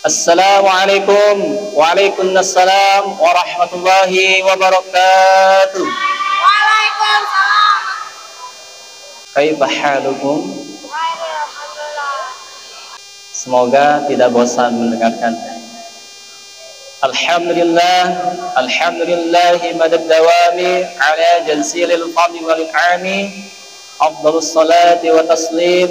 Assalamualaikum waalaikumsalam warahmatullahi wabarakatuh. Waalaikumsalam. Kaifa halukum? Semoga tidak bosan mendengarkan. Alhamdulillahi madad dawami ala jalsilil fadli wal in'ami. Afdalus salati wa taslim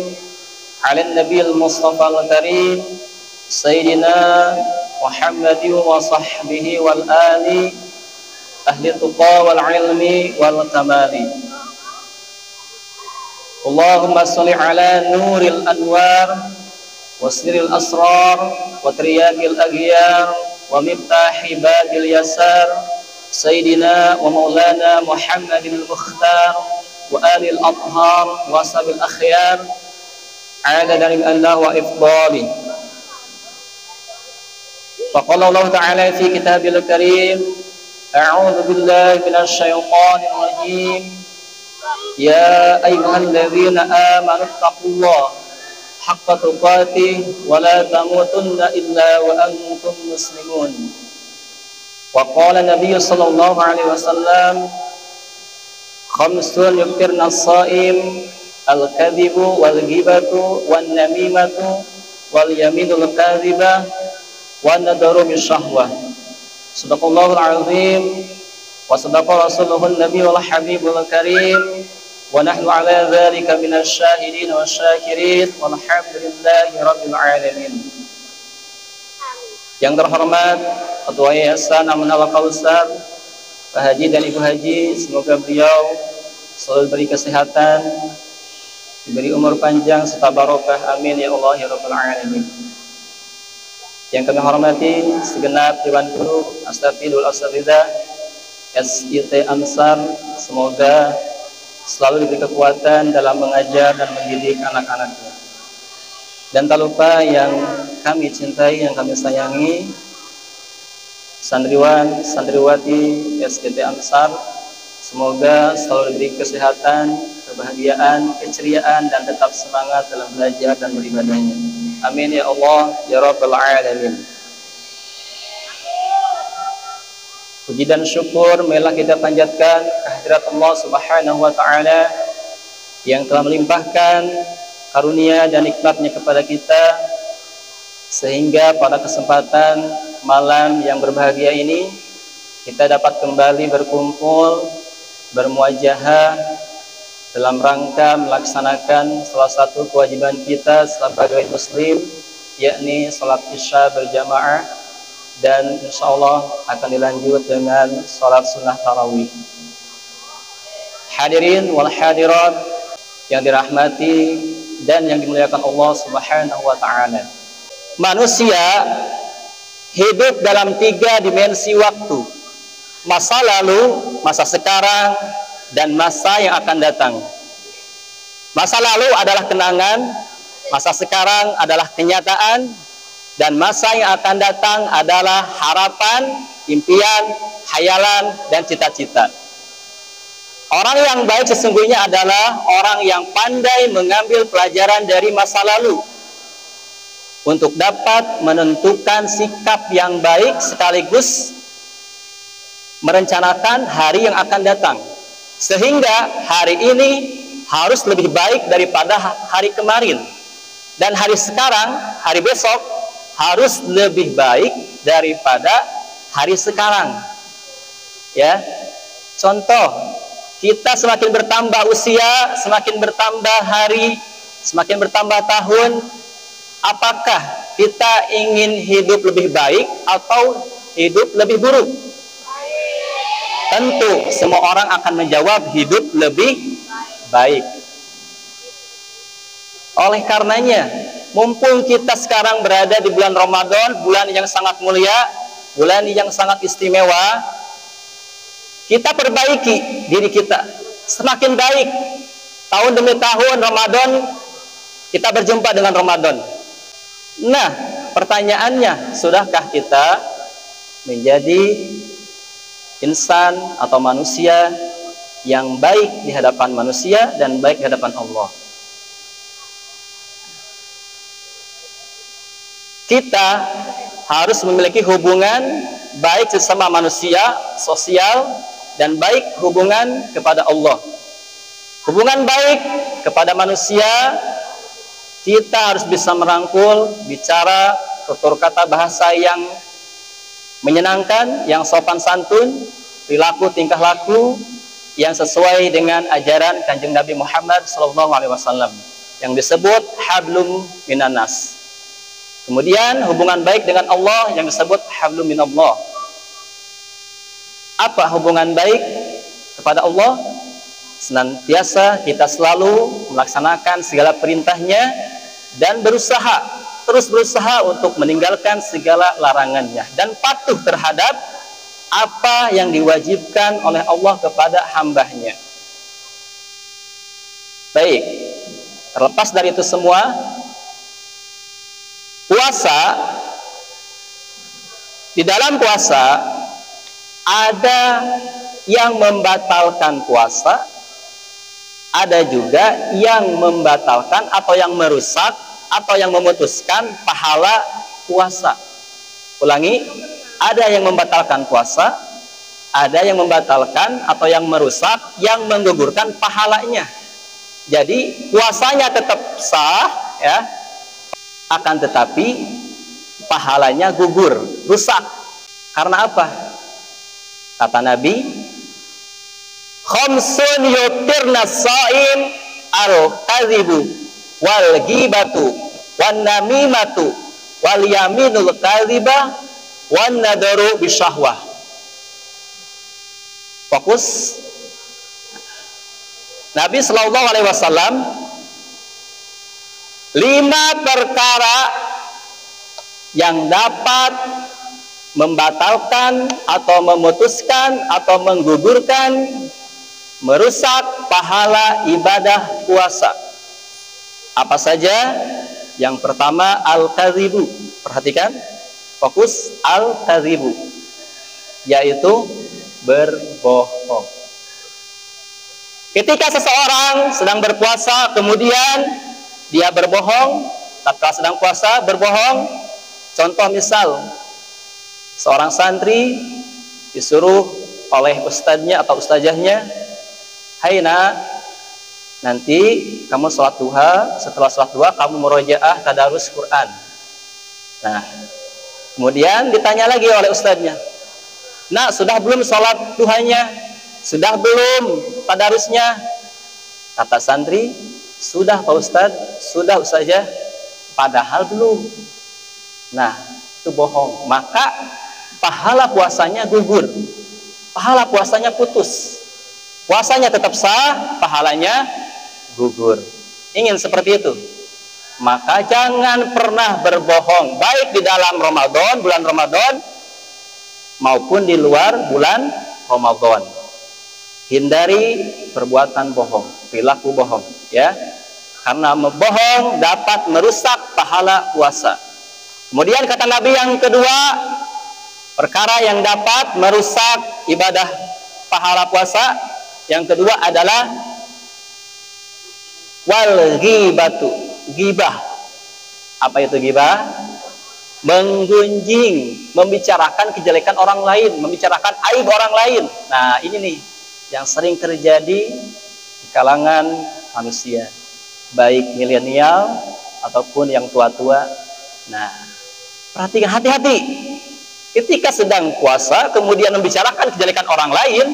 ala nabiyil mustafa al-karim Sayyidina Muhammadin wa sahbihi wal ali ahli tuqa wal ilmi wal kamali. Allahumma salli ala nuril anwar wa sirril asrar wa triyaqil aghyar wa miftahi babil yasar Sayyidina wa maulana Muhammadin al-mukhtar wa alil athhar wa sabil akhyar adada Allah wa ifdali. فقال الله تعالى في كتابه الكريم أعوذ بالله من الشيطان الرجيم يا أيها الذين آمنوا اتقوا الله حق تقاته ولا تموتن إلا وأنتم مسلمون وقال النبي صلى الله عليه وسلم خمس يفطرن الصائم الكذب والغيبة والنميمة واليمين الكاذبة wa nadaru bisyahwah. Sadaqallahul azim wa sadaqa rasuluhun nabi wal habibul karim wa nahnu ala dzalika minasyahidin wasyakirin walhamdulillahi rabbil alamin. Yang terhormat Ketua Yayasan Amanah Al-Kausar Pak Haji dan Ibu Haji, semoga beliau selalu diberi kesehatan, diberi umur panjang serta barokah, amin ya Allah ya rabbal alamin. Yang kami hormati segenap Dewan Guru, Astafidul Asatidzah, SIT Ansar, semoga selalu diberi kekuatan dalam mengajar dan mendidik anak-anaknya. Dan tak lupa yang kami cintai, yang kami sayangi, santriwan, santriwati SIT Ansar, semoga selalu diberi kesehatan, kebahagiaan, keceriaan, dan tetap semangat dalam belajar dan beribadahnya. Amin ya Allah ya rabbal alamin. Puji dan syukur marilah kita panjatkan kehadirat Allah Subhanahu wa taala yang telah melimpahkan karunia dan nikmatnya kepada kita, sehingga pada kesempatan malam yang berbahagia ini kita dapat kembali berkumpul, bermuajahah dalam rangka melaksanakan salah satu kewajiban kita sebagai muslim, yakni salat isya berjamaah, dan insya Allah akan dilanjut dengan salat sunnah tarawih. Hadirin wal hadirat yang dirahmati dan yang dimuliakan Allah Subhanahu wa ta'ala, manusia hidup dalam 3 dimensi waktu: masa lalu, masa sekarang, dan masa yang akan datang. Masa lalu adalah kenangan, masa sekarang adalah kenyataan, dan masa yang akan datang adalah harapan, impian, hayalan, dan cita-cita. Orang yang baik sesungguhnya adalah orang yang pandai mengambil pelajaran dari masa lalu untuk dapat menentukan sikap yang baik sekaligus merencanakan hari yang akan datang. Sehingga hari ini harus lebih baik daripada hari kemarin, dan hari sekarang, hari besok harus lebih baik daripada hari sekarang. Ya, contoh, kita semakin bertambah usia, semakin bertambah hari, semakin bertambah tahun, apakah kita ingin hidup lebih baik atau hidup lebih buruk? Tentu semua orang akan menjawab hidup lebih baik. Oleh karenanya, mumpung kita sekarang berada di bulan Ramadan, bulan yang sangat mulia, bulan yang sangat istimewa, kita perbaiki diri kita semakin baik. Tahun demi tahun Ramadan, kita berjumpa dengan Ramadan. Nah, pertanyaannya, sudahkah kita menjadi insan atau manusia yang baik di hadapan manusia dan baik di hadapan Allah? kita harus memiliki hubungan baik sesama manusia, sosial, dan baik hubungan kepada Allah. Hubungan baik kepada manusia, kita harus bisa merangkul, bicara, tutur kata bahasa yang menyenangkan, yang sopan santun, perilaku tingkah laku yang sesuai dengan ajaran Kanjeng Nabi Muhammad SAW yang disebut hablum minanas. Kemudian hubungan baik dengan Allah yang disebut hablum minallah. Apa hubungan baik kepada Allah? Senantiasa kita selalu melaksanakan segala perintahnya dan terus berusaha untuk meninggalkan segala larangannya dan patuh terhadap apa yang diwajibkan oleh Allah kepada hambanya. Baik, terlepas dari itu semua, puasa, di dalam puasa ada yang membatalkan puasa, ada juga yang membatalkan atau yang merusak atau yang memutuskan pahala puasa. Ulangi, ada yang membatalkan puasa, ada yang membatalkan atau yang merusak, yang menggugurkan pahalanya. Jadi puasanya tetap sah, ya, akan tetapi pahalanya gugur, rusak. Karena apa? Kata Nabi, khamsun yutirna shaim al-kadhibu wal ghibatu wan namimatu wal yaminul kadhibah wan nadaru bisyahwah. Fokus. Nabi sallallahu alaihi wasallam 5 perkara yang dapat membatalkan atau memutuskan atau menggugurkan, merusak pahala ibadah puasa. Apa saja? Yang pertama, al-kadhibu. Perhatikan, fokus, al-kadhibu, yaitu berbohong. Ketika seseorang sedang berpuasa kemudian dia berbohong, tatkala sedang puasa berbohong. Contoh misal, seorang santri disuruh oleh ustadznya atau ustazahnya, "Hai nak, nanti kamu sholat duha, setelah sholat duha kamu murojaah tadarus Quran." Nah, kemudian ditanya lagi oleh ustadznya, "Nak, sudah belum sholat duhanya? Sudah belum tadarusnya?" Kata santri, "Sudah Pak Ustadz, sudah ustazah," padahal belum. Nah, itu bohong. Maka pahala puasanya gugur, pahala puasanya putus. Puasanya tetap sah, pahalanya gugur. Ingin seperti itu? Maka jangan pernah berbohong, baik di dalam Ramadan, bulan Ramadan, maupun di luar bulan Ramadan. Hindari perbuatan bohong, perilaku bohong, ya. Karena bohong dapat merusak pahala puasa. Kemudian kata Nabi yang kedua, perkara yang dapat merusak ibadah pahala puasa, yang kedua adalah wal ghibatu, ghibah. Apa itu ghibah? Menggunjing, membicarakan kejelekan orang lain, membicarakan aib orang lain. Nah, ini nih yang sering terjadi di kalangan manusia, baik milenial ataupun yang tua-tua. Nah, perhatikan, hati-hati. Ketika sedang puasa kemudian membicarakan kejelekan orang lain,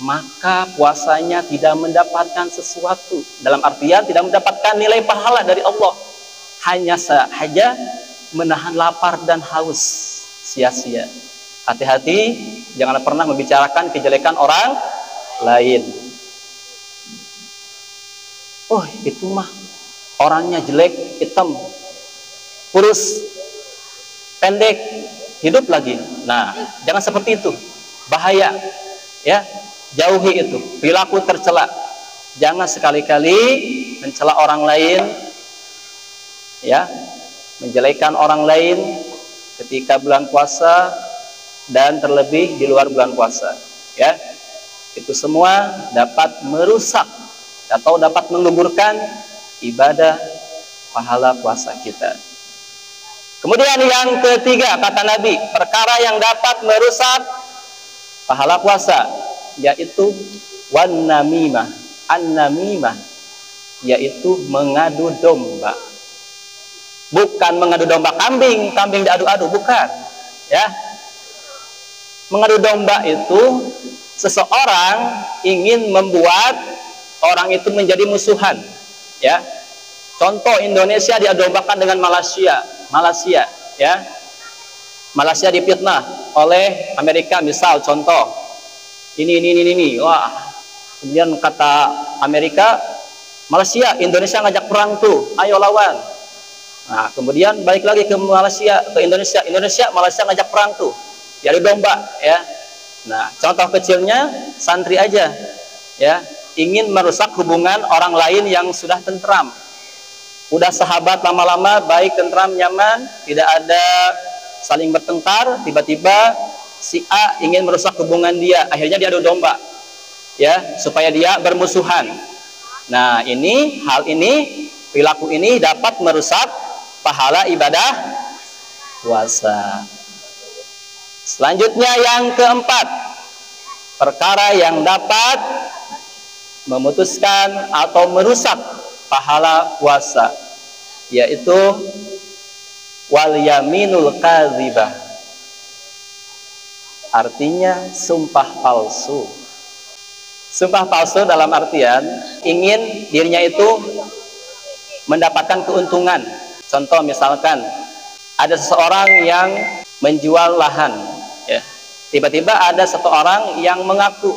maka puasanya tidak mendapatkan sesuatu. Dalam artian tidak mendapatkan nilai pahala dari Allah. Hanya saja menahan lapar dan haus, sia-sia. Hati-hati, jangan pernah membicarakan kejelekan orang lain. Oh, itu mah orangnya jelek, hitam, kurus, pendek, hidup lagi. Nah, jangan seperti itu. Bahaya. Ya, jauhi itu. Perilaku tercela. Jangan sekali-kali mencela orang lain, ya, menjelekan orang lain ketika bulan puasa dan terlebih di luar bulan puasa, ya. Itu semua dapat merusak atau dapat menggugurkan ibadah pahala puasa kita. Kemudian yang ketiga, kata Nabi, perkara yang dapat merusak pahala puasa, yaitu wan namimah, an-namimah, yaitu mengadu domba. Bukan mengadu domba kambing diadu-adu, bukan. Ya. Mengadu domba itu seseorang ingin membuat orang itu menjadi musuhan. Ya. Contoh, Indonesia diadu-dombakan dengan Malaysia, ya. Malaysia difitnah oleh Amerika, misal contoh. Ini. Wah. Kemudian kata Amerika, Malaysia, Indonesia ngajak perang tuh, ayo lawan. Nah, kemudian balik lagi ke Malaysia, ke Indonesia, Malaysia ngajak perang tuh, diadu domba, ya. Nah, contoh kecilnya santri aja, ya, ingin merusak hubungan orang lain yang sudah tentram, udah sahabat lama-lama, baik, tentram, nyaman, tidak ada saling bertengkar, tiba-tiba si A ingin merusak hubungan dia, akhirnya diadu domba, ya, supaya dia bermusuhan. Nah, hal ini, perilaku ini dapat merusak pahala ibadah puasa. Selanjutnya yang keempat, perkara yang dapat memutuskan atau merusak pahala puasa, yaitu wal yaminul kadzibah. Artinya sumpah palsu. Sumpah palsu dalam artian ingin dirinya itu mendapatkan keuntungan. Contoh, misalkan ada seseorang yang menjual lahan, ya. Tiba-tiba ada satu orang yang mengaku,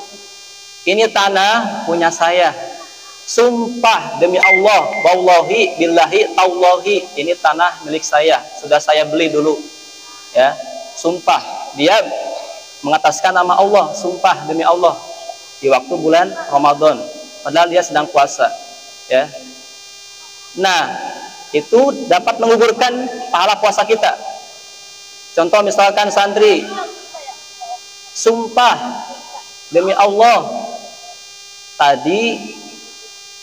ini tanah punya saya. Sumpah demi Allah, wallahi billahi tallahi, ini tanah milik saya, sudah saya beli dulu. Ya, sumpah. Dia mengataskan nama Allah, sumpah demi Allah, di waktu bulan Ramadan, padahal dia sedang puasa, ya. Nah, itu dapat menggugurkan pahala puasa kita. Contoh, misalkan santri sumpah demi Allah, tadi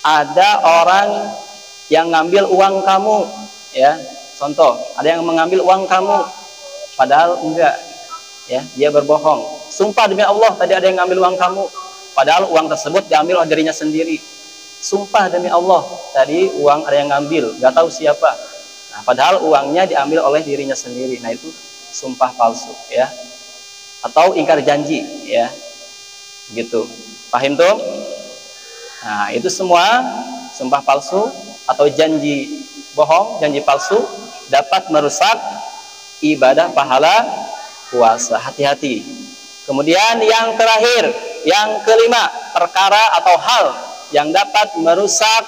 ada orang yang ngambil uang kamu, ya. Contoh, ada yang mengambil uang kamu, padahal enggak, ya, dia berbohong. Sumpah demi Allah, tadi ada yang ngambil uang kamu, padahal uang tersebut diambil oleh dirinya sendiri. Sumpah demi Allah, tadi uang ada yang ngambil, nggak tahu siapa. Nah, padahal uangnya diambil oleh dirinya sendiri. Nah, itu sumpah palsu, ya. Atau ingkar janji, ya. Gitu. Paham tuh? Nah, itu semua sumpah palsu atau janji bohong, janji palsu dapat merusak ibadah pahala puasa. Hati-hati. Kemudian yang terakhir, yang kelima, perkara atau hal yang dapat merusak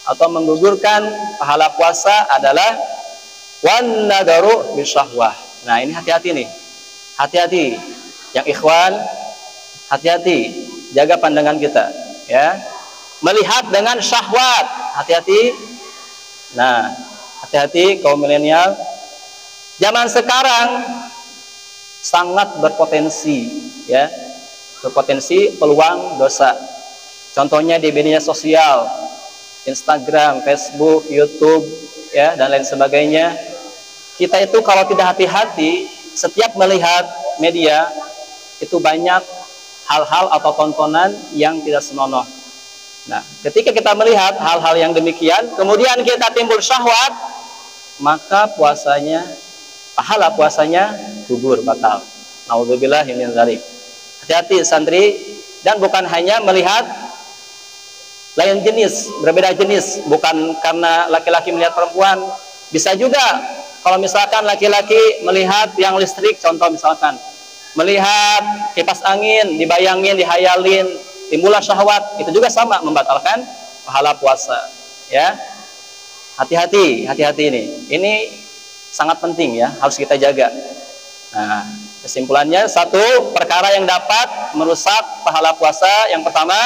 atau menggugurkan pahala puasa adalah wan nadaru bisyahwah. Nah, ini hati-hati nih. Hati-hati yang ikhwan, hati-hati, jaga pandangan kita, ya. Melihat dengan syahwat, hati-hati. Nah, hati-hati kaum milenial. Zaman sekarang sangat berpotensi, ya. Berpotensi peluang dosa. Contohnya di media sosial, Instagram, Facebook, YouTube, ya, dan lain sebagainya. Kita itu kalau tidak hati-hati, setiap melihat media itu banyak hal-hal atau tontonan yang tidak senonoh. Nah, ketika kita melihat hal-hal yang demikian, kemudian kita timbul syahwat, maka puasanya, pahala puasanya gugur, batal. Nauzubillahi min dzalik. Hati-hati santri, dan bukan hanya melihat lain jenis, berbeda jenis, bukan karena laki-laki melihat perempuan, bisa juga kalau misalkan laki-laki melihat yang listrik, contoh misalkan melihat kipas angin, dibayangin, dihayalin, timbullah syahwat, itu juga sama membatalkan pahala puasa, ya. Hati-hati ini sangat penting, ya, harus kita jaga. Nah, kesimpulannya, satu, perkara yang dapat merusak pahala puasa, yang pertama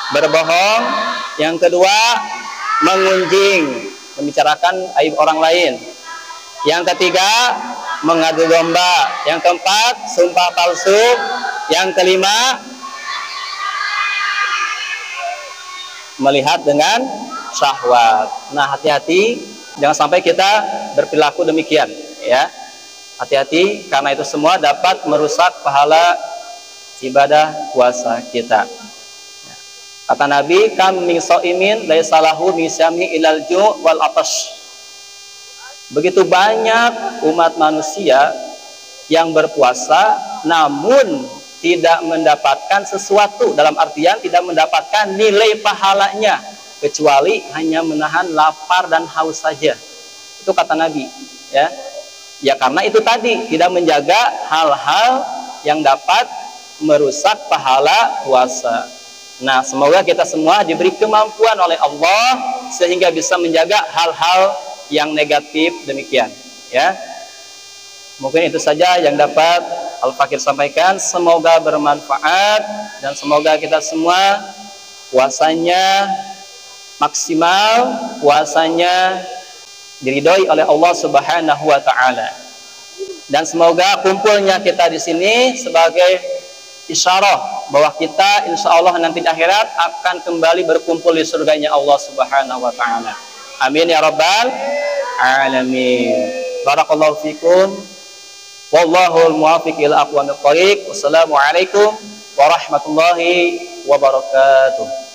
berbohong, yang kedua mengunjing, membicarakan aib orang lain, yang ketiga mengadu domba, yang keempat sumpah palsu, yang kelima melihat dengan syahwat. Nah, hati-hati Jangan sampai kita berperilaku demikian, ya. Hati-hati, karena itu semua dapat merusak pahala ibadah puasa kita. Kata Nabi, kam min shaimin laisa lahu min syami ilal ju' wal atash. Begitu banyak umat manusia yang berpuasa namun tidak mendapatkan sesuatu, dalam artian tidak mendapatkan nilai pahalanya, kecuali hanya menahan lapar dan haus saja. Itu kata Nabi, ya. Ya karena itu tadi tidak menjaga hal-hal yang dapat merusak pahala puasa. Nah, semoga kita semua diberi kemampuan oleh Allah sehingga bisa menjaga hal-hal yang negatif demikian, ya. Mungkin itu saja yang dapat Al-Fakir sampaikan. Semoga bermanfaat dan semoga kita semua puasanya maksimal, puasanya diridhoi oleh Allah Subhanahu wa taala. Dan semoga kumpulnya kita di sini sebagai isyarah bahwa kita insya Allah nanti di akhirat akan kembali berkumpul di surganya Allah Subhanahu wa taala. Amin ya rabbal alamin. Barakallahu fikum. Wallahul muwaffiq ila aqwamit thoriq. Wassalamualaikum warahmatullahi wabarakatuh.